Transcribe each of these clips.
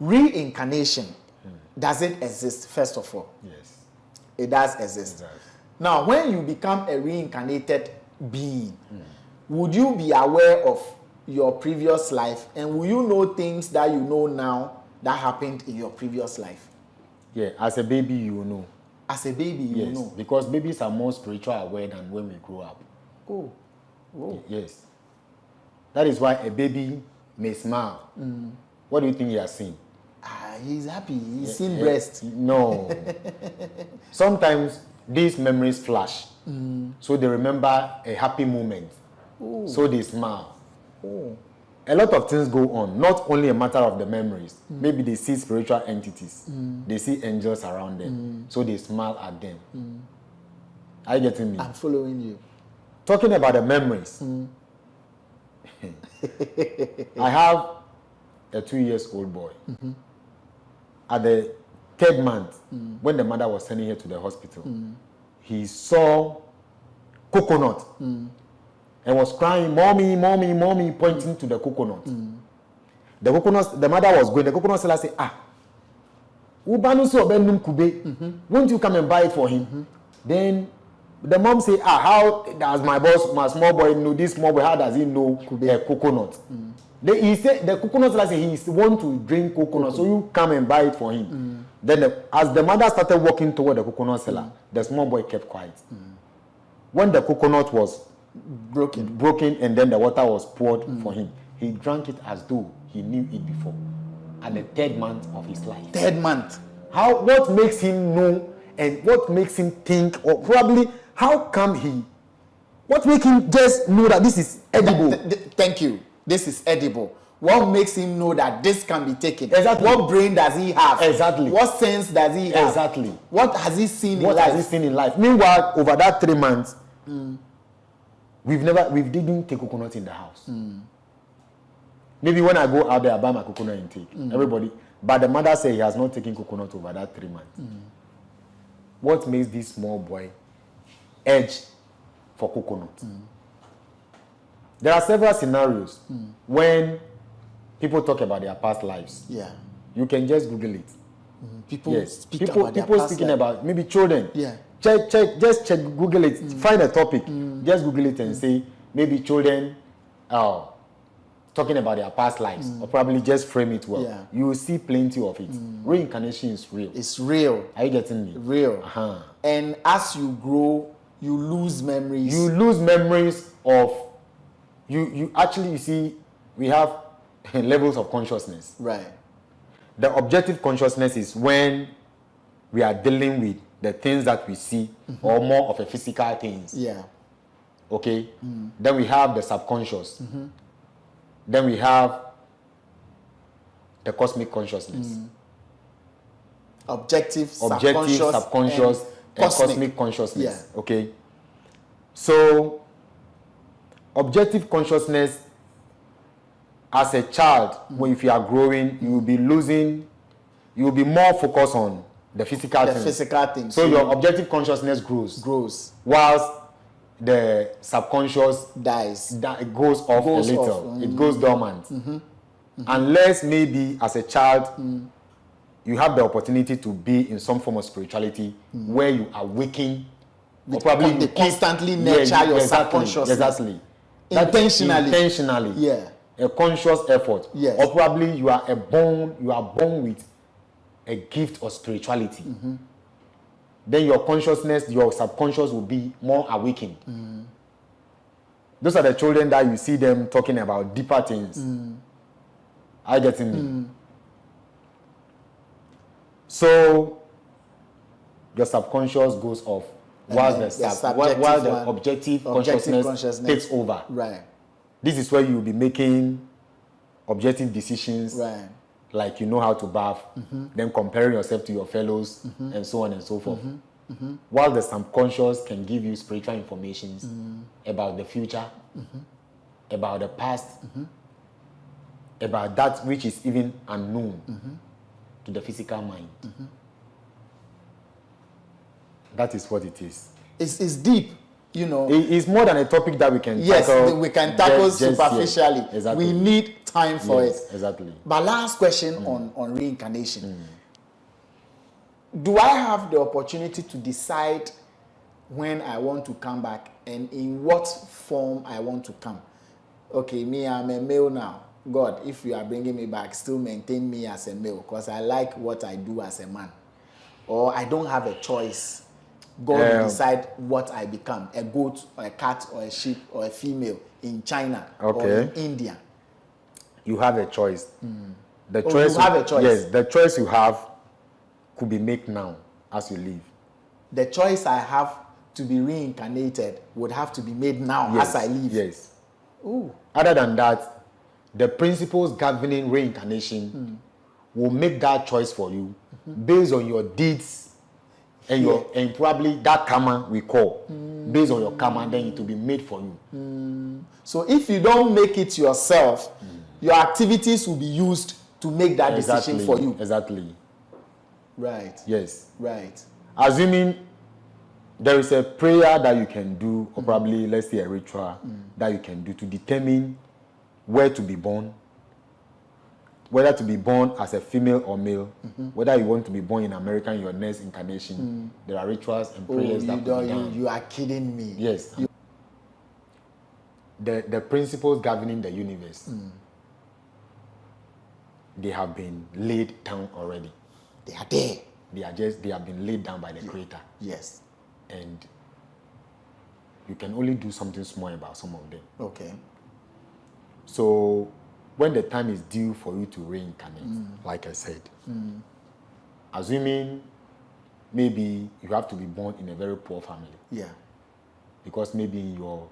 reincarnation, does it exist, first of all? Yes. It does exist. Exactly. Now, when you become a reincarnated being, would you be aware of your previous life, and will you know things that you know now that happened in your previous life? Yeah, as a baby, you know. As a baby, you know. Because babies are more spiritual aware than when we grow up. Oh. Yes. That is why a baby may smile. What do you think he has seen? He's happy. He's seen breast. No. Sometimes these memories flash. So they remember a happy moment. Ooh. So they smile. Oh. A lot of things go on, not only a matter of the memories. Maybe they see spiritual entities. They see angels around them. So they smile at them. Are you getting me? I'm following you. Talking about the memories. I have a 2-year-old boy. At the 3rd month, when the mother was sending her to the hospital, he saw coconut and was crying, "Mommy, mommy, mommy," pointing to the coconut. The coconut, the mother was going, the coconut seller said, won't you come and buy it for him? Then the mom said, how does my small boy know, this small boy, how does he know a coconut? He said, the coconut seller said, he want to drink coconut, so you come and buy it for him. Then as the mother started walking toward the coconut seller, the small boy kept quiet. When the coconut was broken and then the water was poured for him, he drank it as though he knew it before. At the 3rd month of his life. 3rd month. What makes him know, and what makes him think, or probably what makes him just know that this is edible? Thank you. This is edible. What makes him know that this can be taken? Exactly. What brain does he have? Exactly. What sense does he have? Exactly. What has he seen in life? What has he seen in life? Meanwhile, over that 3 months, we didn't take coconut in the house. Maybe when I go out there, I buy my coconut and take. Everybody. But the mother said he has not taken coconut over that 3 months. What makes this small boy edge for coconut? There are several scenarios when people talk about their past lives. Yeah. You can just Google it. People speak about their past speaking life. About maybe children. Yeah. Check, Google it. Find a topic. Just Google it and say maybe children talking about their past lives, or probably just frame it well. Yeah. You will see plenty of it. Reincarnation is real. It's real. Are you getting me? Real. And as you grow, you lose memories. You lose memories of you actually, you see, we have levels of consciousness. Right. The objective consciousness is when we are dealing with the things that we see, or more of a physical things. Yeah. Okay? Then we have the subconscious. Then we have the cosmic consciousness. Objective, subconscious, and cosmic consciousness. Yeah. Okay? So, objective consciousness, as a child, if you are growing, you will be more focused on the physical things. So your objective consciousness grows. Whilst the subconscious it goes off a little. It goes dormant. Unless maybe as a child, you have the opportunity to be in some form of spirituality where you awaken, or probably they constantly nurture your subconsciousness. Exactly. Intentionally. Yeah. A conscious effort. Yes. Or probably you are born with a gift of spirituality. Then your consciousness, your subconscious will be more awakened. Those are the children that you see them talking about deeper things. Are you getting me? So your subconscious goes off while the objective consciousness takes over. Right. This is where you'll be making objective decisions. Right. Like you know how to bath, then comparing yourself to your fellows, and so on and so forth. While the subconscious can give you spiritual information about the future, about the past, about that which is even unknown to the physical mind. That is what it is. It's deep, you know. It's more than a topic that we can tackle. Yes, we can tackle just superficially. Exactly. We need time for it. Exactly. But last question on reincarnation. Do I have the opportunity to decide when I want to come back and in what form I want to come? Okay, me, I'm a male now. God, if you are bringing me back, still maintain me as a male because I like what I do as a man. Or I don't have a choice. God will decide what I become, a goat or a cat or a sheep or a female in China or in India. You have a choice. The choice you have a choice. Yes, the choice you have could be made now as you live. The choice I have to be reincarnated would have to be made now as I live. Yes. Ooh. Other than that, the principles governing reincarnation will make that choice for you based on your deeds and probably that karma we call. Based on your karma, then it will be made for you. So if you don't make it yourself, your activities will be used to make that decision for you. Exactly. Right. Yes. Right. Assuming there is a prayer that you can do, or probably, let's say, a ritual that you can do to determine where to be born, whether to be born as a female or male, whether you want to be born in America in your next incarnation. There are rituals and prayers that could be done. You are kidding me. Yes. The principles governing the universe, they have been laid down already. They are there. They have been laid down by the Creator. Yes. And you can only do something small about some of them. Okay. So when the time is due for you to reincarnate, like I said, assuming maybe you have to be born in a very poor family. Yeah. Because maybe in your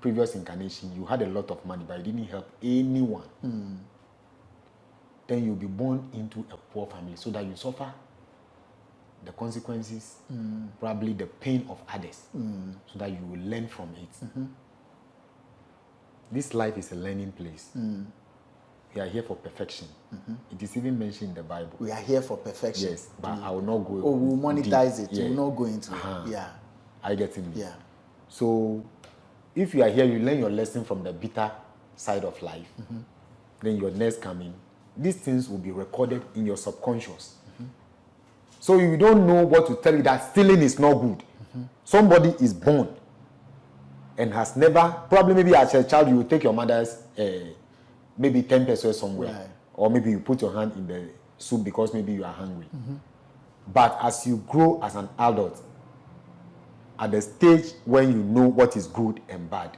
previous incarnation, you had a lot of money, but you didn't help anyone. Then you'll be born into a poor family so that you suffer the consequences, probably the pain of others, so that you will learn from it. This life is a learning place. We are here for perfection. It is even mentioned in the Bible. We are here for perfection. Yes, but I will not go. We'll monetize it. Yeah. We will not go into it. Yeah. I get it. Yeah. So, if you are here, you learn your lesson from the bitter side of life. Then your next coming, these things will be recorded in your subconscious. So you don't know what to tell you that stealing is not good. Somebody is born and has never, probably maybe as a child, you will take your mother's maybe 10 pesos somewhere. Right. Or maybe you put your hand in the soup because maybe you are hungry. But as you grow as an adult, at the stage when you know what is good and bad,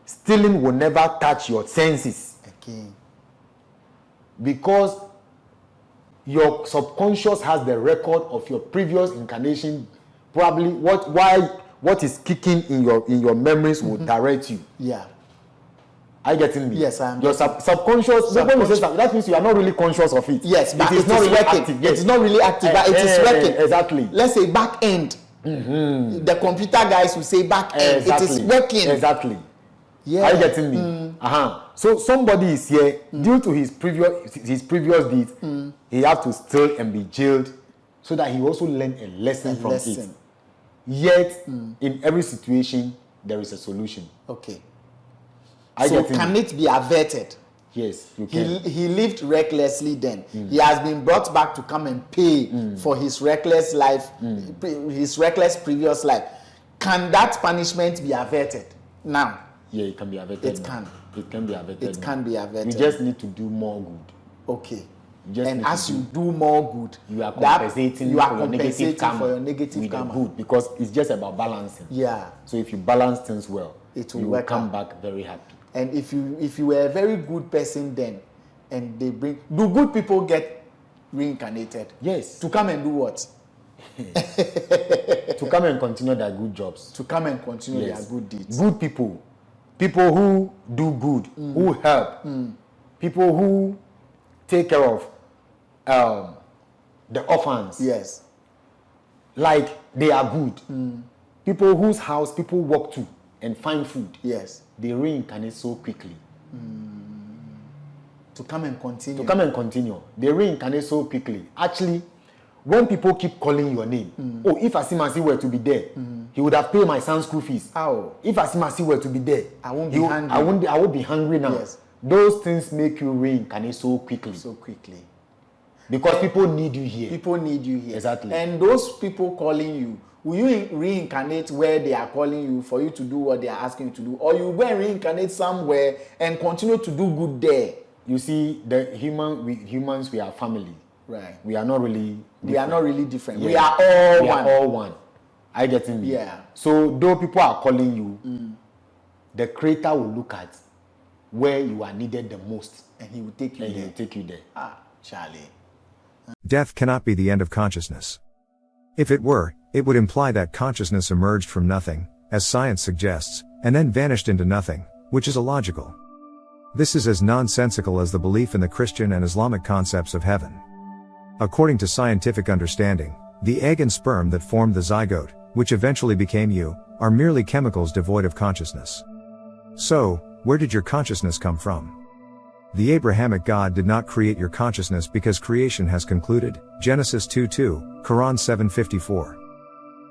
stealing will never touch your senses. Okay. Because your subconscious has the record of your previous incarnation. Probably what is kicking in your memories will direct you. Yeah. Are you getting me? Yes, I am. Your subconscious. When you say that means you are not really conscious of it. Yes, but it is not really working. active. Yes. It is not really active, but it is working. Exactly. Let's say back end. The computer guys will say back end. Exactly. It is working. Exactly. Yeah. Are you getting me? So somebody is here due to his previous deeds. He have to steal and be jailed, so that he also learn a lesson from it. Yet, in every situation, there is a solution. Okay. So can it be averted? Yes, you can. He lived recklessly then. He has been brought back to come and pay for his reckless life, his reckless previous life. Can that punishment be averted now? Yeah, it can be averted. It can. It can be averted. It can be averted. You just need to do more good. Okay. And as you do more good, you are compensating for your negative karma. Good, because it's just about balancing. Yeah. So if you balance things well, you will come back very happy. And if you were a very good person then, and do good people get reincarnated? Yes. To come and do what? To come and continue their good jobs. To come and continue their good deeds. Good people. People who do good, who help. People who take care of the orphans. Yes. Like they are good. People whose house people walk to and find food. Yes. They reincarnate so quickly. To come and continue. To come and continue. They reincarnate so quickly. Actually, when people keep calling your name, if Asimasi were to be there, he would have paid my son's school fees. How? If Asimasi were to be there, I won't be hungry. I would be hungry now. Yes. those things make you reincarnate so quickly. So quickly. Because people need you here. People need you here. Exactly. And those people calling you, will you reincarnate where they are calling you for you to do what they are asking you to do? Or you go and reincarnate somewhere and continue to do good there? You see, humans, we are family. Right. We are not really different. We are not really different. Yeah. We are all we one. Are all one. I get me? Yeah. So though people are calling you, the Creator will look at where you are needed the most. And he will take you there. He will take you there. Ah, Charlie. Death cannot be the end of consciousness. If it were, it would imply that consciousness emerged from nothing, as science suggests, and then vanished into nothing, which is illogical. This is as nonsensical as the belief in the Christian and Islamic concepts of heaven. According to scientific understanding, the egg and sperm that formed the zygote, which eventually became you, are merely chemicals devoid of consciousness. So, where did your consciousness come from? The Abrahamic God did not create your consciousness because creation has concluded, Genesis 2:2, Quran 7:54.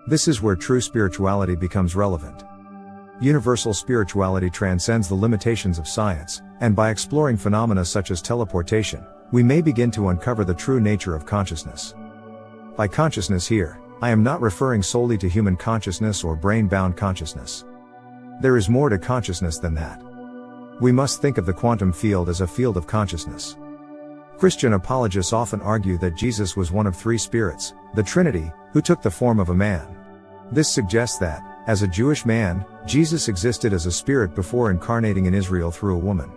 This is where true spirituality becomes relevant. Universal spirituality transcends the limitations of science, and by exploring phenomena such as teleportation, we may begin to uncover the true nature of consciousness. By consciousness here, I am not referring solely to human consciousness or brain-bound consciousness. There is more to consciousness than that. We must think of the quantum field as a field of consciousness. Christian apologists often argue that Jesus was one of three spirits, the Trinity, who took the form of a man. This suggests that, as a Jewish man, Jesus existed as a spirit before incarnating in Israel through a woman.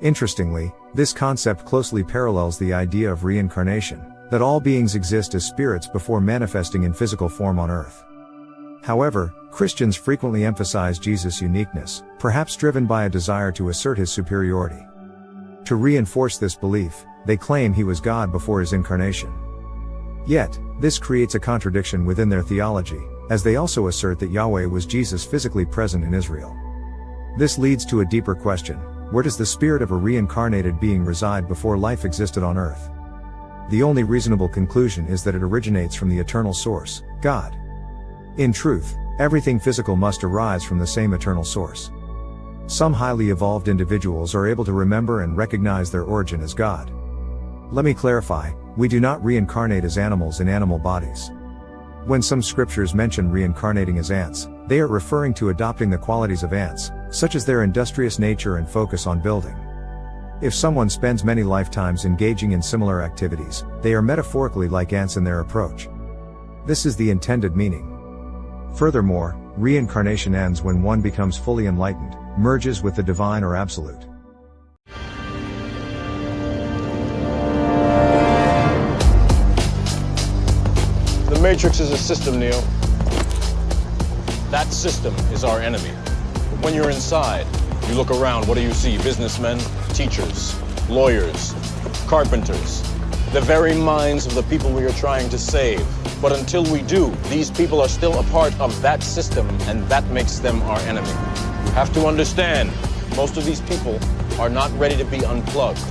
Interestingly, this concept closely parallels the idea of reincarnation, that all beings exist as spirits before manifesting in physical form on earth. However, Christians frequently emphasize Jesus' uniqueness, perhaps driven by a desire to assert his superiority. To reinforce this belief, they claim he was God before his incarnation. Yet, this creates a contradiction within their theology, as they also assert that Yahweh was Jesus physically present in Israel. This leads to a deeper question: where does the spirit of a reincarnated being reside before life existed on earth? The only reasonable conclusion is that it originates from the eternal source, God. In truth, everything physical must arise from the same eternal source. Some highly evolved individuals are able to remember and recognize their origin as God. Let me clarify, we do not reincarnate as animals in animal bodies. When some scriptures mention reincarnating as ants, they are referring to adopting the qualities of ants, such as their industrious nature and focus on building. If someone spends many lifetimes engaging in similar activities, they are metaphorically like ants in their approach. This is the intended meaning. Furthermore, reincarnation ends when one becomes fully enlightened, merges with the divine or absolute. The Matrix is a system, Neo. That system is our enemy. But when you're inside, you look around, what do you see? Businessmen, teachers, lawyers, carpenters, the very minds of the people we are trying to save. But until we do, these people are still a part of that system, and that makes them our enemy. You have to understand, most of these people are not ready to be unplugged.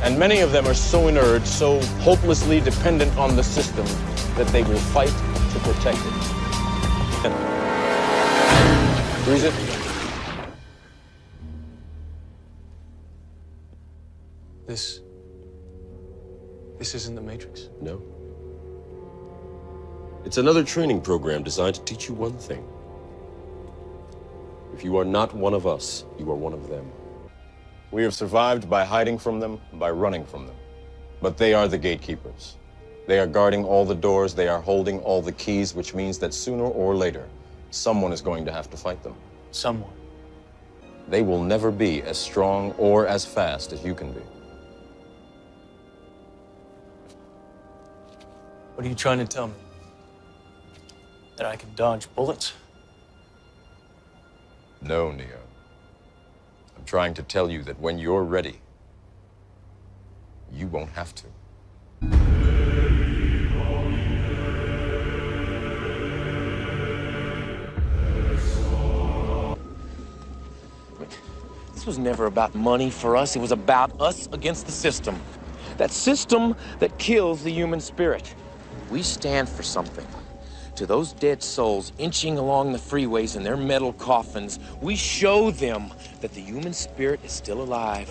And many of them are so inert, so hopelessly dependent on the system, that they will fight to protect it. Freeze it. This isn't the Matrix. No. It's another training program designed to teach you one thing. If you are not one of us, you are one of them. We have survived by hiding from them, by running from them. But they are the gatekeepers. They are guarding all the doors, they are holding all the keys, which means that sooner or later, someone is going to have to fight them. Someone. They will never be as strong or as fast as you can be. What are you trying to tell me? That I can dodge bullets? No, Neo. I'm trying to tell you that when you're ready, you won't have to. This was never about money for us. It was about us against the system. That system that kills the human spirit. We stand for something. To those dead souls inching along the freeways in their metal coffins, we show them that the human spirit is still alive.